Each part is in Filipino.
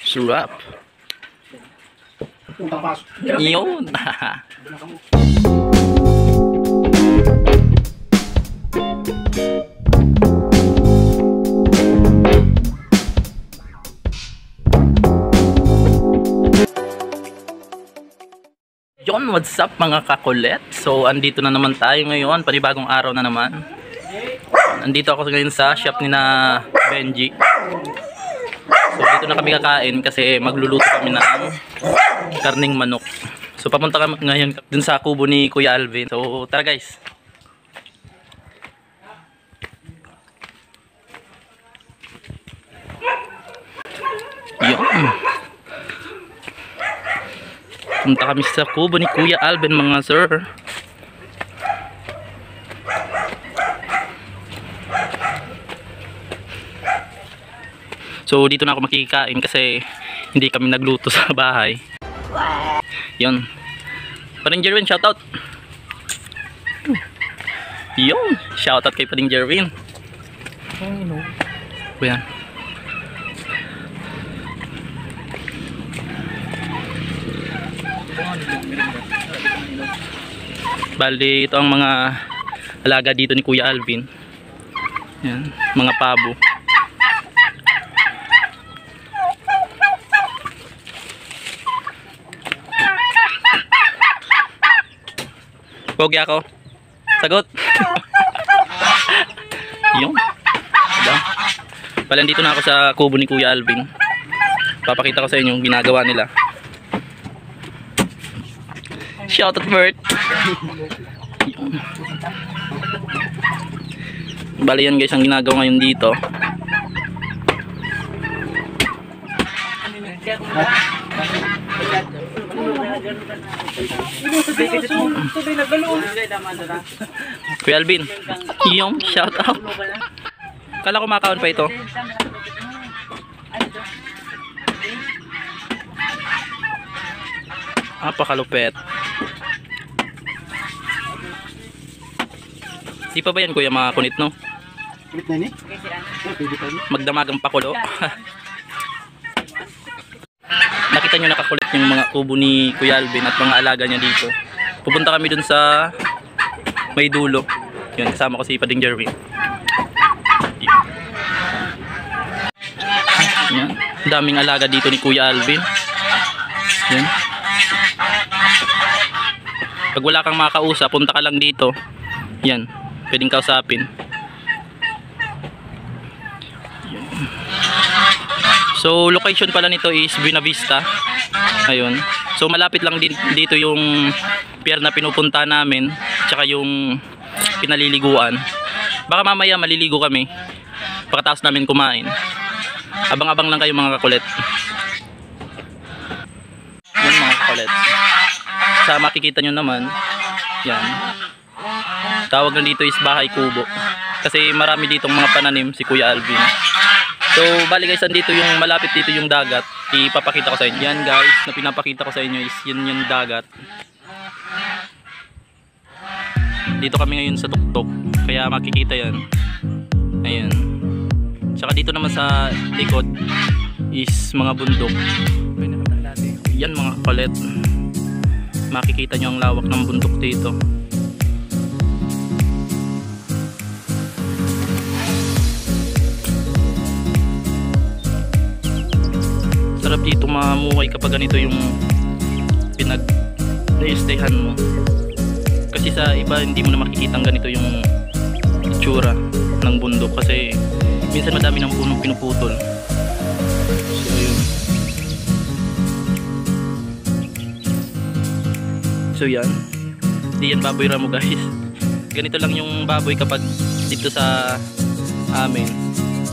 Sarap. Yun. Yon, what's up mga kakulit? So, andito na naman tayo ngayon. Panibagong araw na naman. Andito ako ngayon sa shop ni na Benji. So, dito na kami kakain kasi magluluto kami ng karning manok. So, papunta kami ngayon dun sa kubo ni Kuya Alvin. So, tara guys. Yon. Punta kami sa kubo ni Kuya Alvin mga sir. So dito na ako makikikain kasi hindi kami nagluto sa bahay. Yun. Paring Jerwin, shoutout. Yun. Shoutout kay Paring Jerwin. Ayan. Bali, ito ang mga alaga dito ni Kuya Alvin. Yan, mga pabo. Pogi ako. Sagot. Yung. Diba? Bali, dito na ako sa kubo ni Kuya Alvin. Papakita ko sa inyo yung ginagawa nila. Shoutout Bert. Bali yan guys ang ginagawa ngayon dito. Kuya Alvin, yung shoutout. Kala ko makaon pa ito. Napakalupet. Di pa ba yan kuya makakunit no? Magdamagang pakulo. Nakita nyo nakakulit yung mga kubo ni Kuya Alvin at mga alaga niya dito. Pupunta kami dun sa may dulo. Yun, kasama ko si Pading Jerwin. Yan. Daming alaga dito ni Kuya Alvin. Yan. Pag wala kang makausap, punta ka lang dito. Yan, pwedeng kausapin. So, location pala nito is Buena Vista. Ayun. So, malapit lang din dito yung pier na pinupunta namin, tsaka yung pinaliliguan. Baka mamaya maliligo kami pagkatapos namin kumain. Abang-abang lang kayo mga kakulit. Yan mga kakulit. Sa makikita nyo naman, yan. Tawag na dito is bahay kubo. Kasi marami ditong mga pananim si Kuya Alvin. So, bali guys, andito yung malapit dito yung dagat. Ipapakita ko sa inyo. Yan guys, na pinapakita ko sa inyo is yun yung dagat. Dito kami ngayon sa tuktok. Kaya makikita yan. Ayan. Tsaka dito naman sa likod is mga bundok. Yan mga kapalit. Makikita nyo ang lawak ng bundok dito. Sarap dito mamuhay kapag ganito yung pinag-stayhan mo. Kasi sa iba hindi mo na makikita ganito yung itsura ng bundok kasi minsan madami ng punong pinuputol. So yun. So yan. Di yan baboy ramo guys. Ganito lang yung baboy kapag dito sa amin.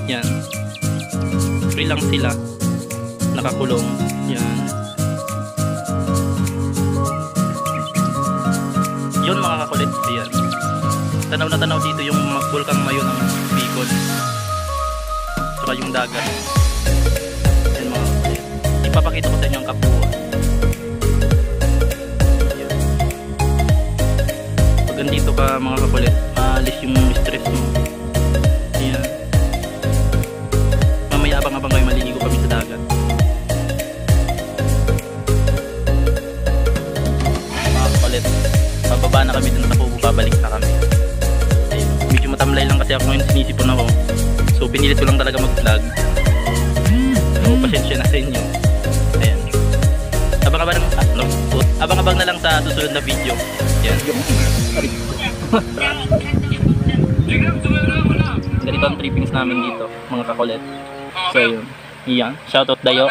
Yan. Free lang sila. Nakakulong. Yan. Yun mga kakulit. Yan. Tanaw na tanaw dito yung bulkang mayo ng Bicol. Saka yung dagat. Yan mga kakulit. Ipapakita ko sa inyo ang kapuan. Pag andito ka mga kakulit, maalis yung stress mo. Yan. Mamaya mga bangkay, maliligo kami sa dagat. Mga kapalit, bababa na kami dun sa Kubo, babalik na kami. Ayun, medyo matamlay lang kasi ako ngayon, sinisipon ako. So pinilit ko lang talaga mag-vlog. So pasensya na sa inyo. Ayan. Abang-abang na lang sa susunod na video. Yan. Ganito ang trippings namin dito, mga kakulit. So yun. Iyan. Shoutout Dayo.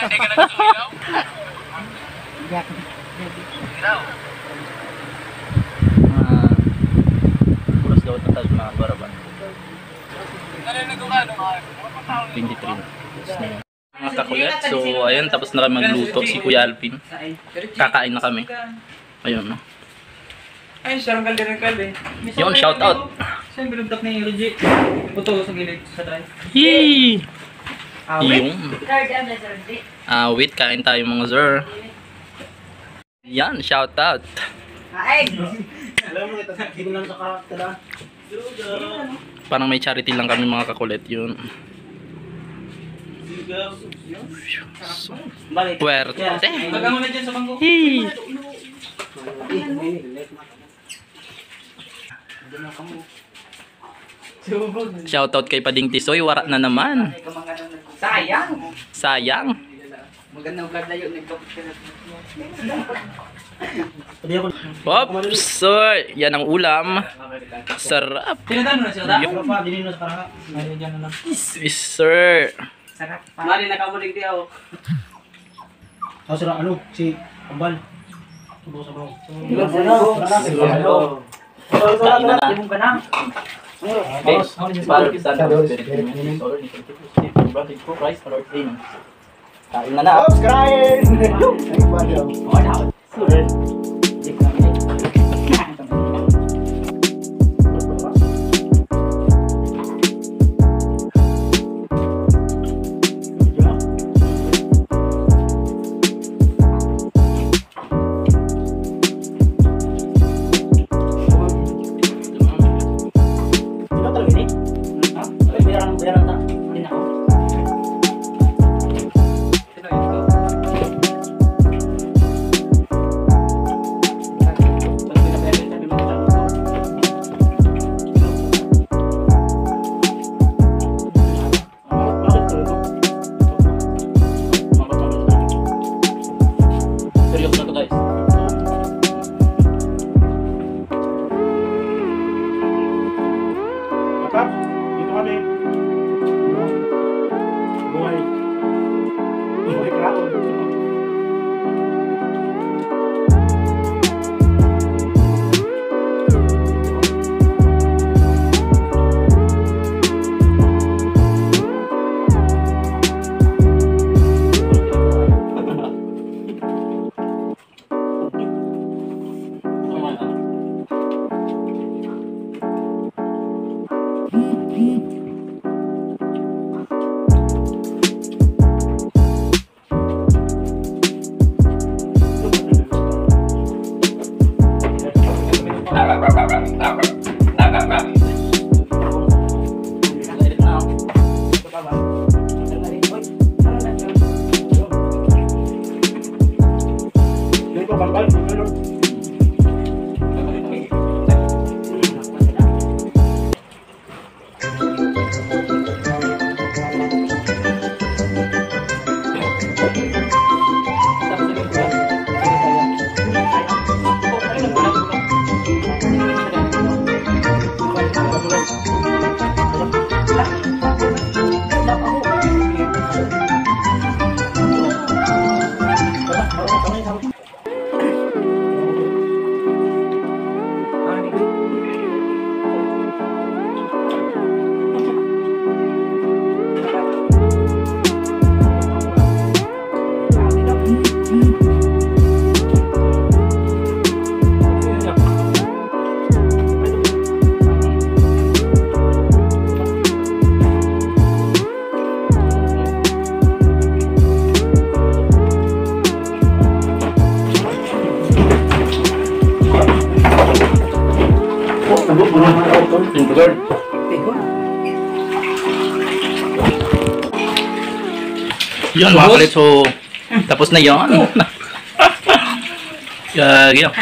Puros daw na tayo mga baraban. 23. Mga kakulit. So ayun, tapos na kami magluto. Si Kuya Alvin. Kakain na kami. Ayun. Ay, sarang kalderang kalde. Yun, shout out. Saan binugtak ni Luigi? Puto sa gilid sa try. Yee! Awit? Yung wait, kain tayo mga sir. Yan, shout out. Ay! Alam mo, hindi ko lang sa karakter. Parang may charity lang kami mga kakulit yun. Balik. Puwerte. Taga mo na dyan sa bangko. Hey! Shout out kay Pading Tisoy, wara na naman. Sayang! Sayang. Magandang vlog na yun. Oops, sir. Yan ang ulam. Sarap. Tinadaan mo na siya, da? Yung Pa, dinin mo sa karanga. Ay, dyan na lang. sir. Sarap pa. Mali nakamulig di ako. Tapos ano, si Ambal. Subo-subo. Kain na na. Yung ganang. Okay. Father, Son, and Holy Spirit. Amen. Praise the Lord. In Christ our Lord. Amen. Kain na na. Subscribe! Seryoso na to guys. Matap, dito kami. Buhay. Buhay kraon. Yun mga kakulit. So, tapos na yun. Yun.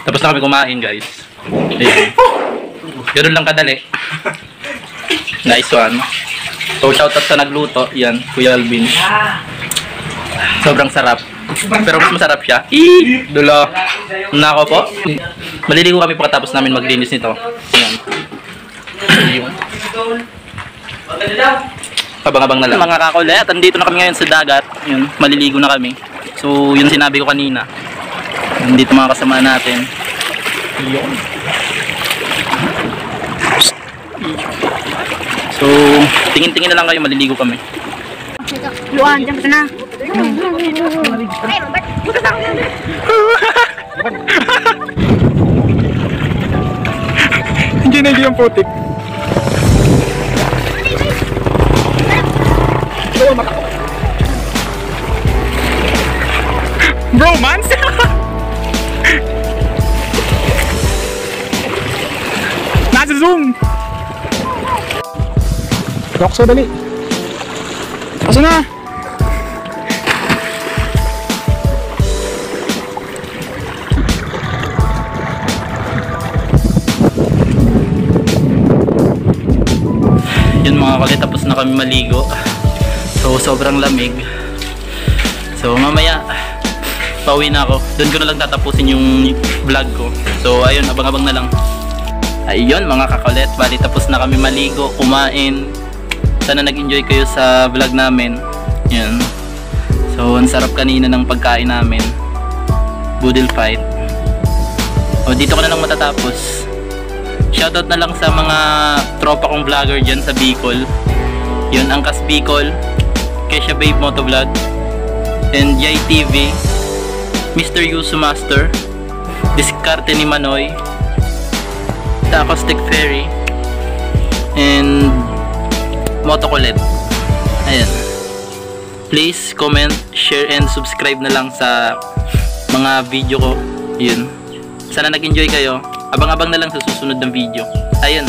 Tapos na kami kumain guys. Ayan. Ganun lang kadali. Nice one. So shoutout sa nagluto. Yan, Kuya Alvin. Sobrang sarap. Pero mas masarap siya. Dulo. Nako po. Maliligo kami pagkatapos namin maglinis nito. Yan. Abang-abang na lang. Mga kakulit, andito na kami ngayon sa dagat. Yun, maliligo na kami. So, yun sinabi ko kanina. Andito mga kasama natin. Yun. So, tingin-tingin na lang kayo, maliligo kami. Luan, dyan ka na. Hindi na yung putik. Bromance? Nasa Zoom! Roxo, dali. Asa na? Yun mga kulit, tapos na kami maligo. So sobrang lamig. So mamaya pauwi na ako. Doon ko na lang tatapusin yung vlog ko. So ayun, abang-abang na lang. Ayun mga kakulit, bali tapos na kami maligo, kumain. Sana nag-enjoy kayo sa vlog namin. Yun. So ang sarap kanina ng pagkain namin. Boodle fight. O dito ko na lang matatapos. Shoutout na lang sa mga tropa kong vlogger dyan sa Bicol. Yun, Angkas Bicol, Kesha Babe Motovlog, and Jai TV, Mr. Yusu Master, Diskarte ni Manoy, The Acoustic Fairy, and Motokulit. Ayan. Please comment, share, and subscribe na lang sa mga video ko. Yun. Sana nag-enjoy kayo. Abang-abang na lang sa susunod ng video. Ayun.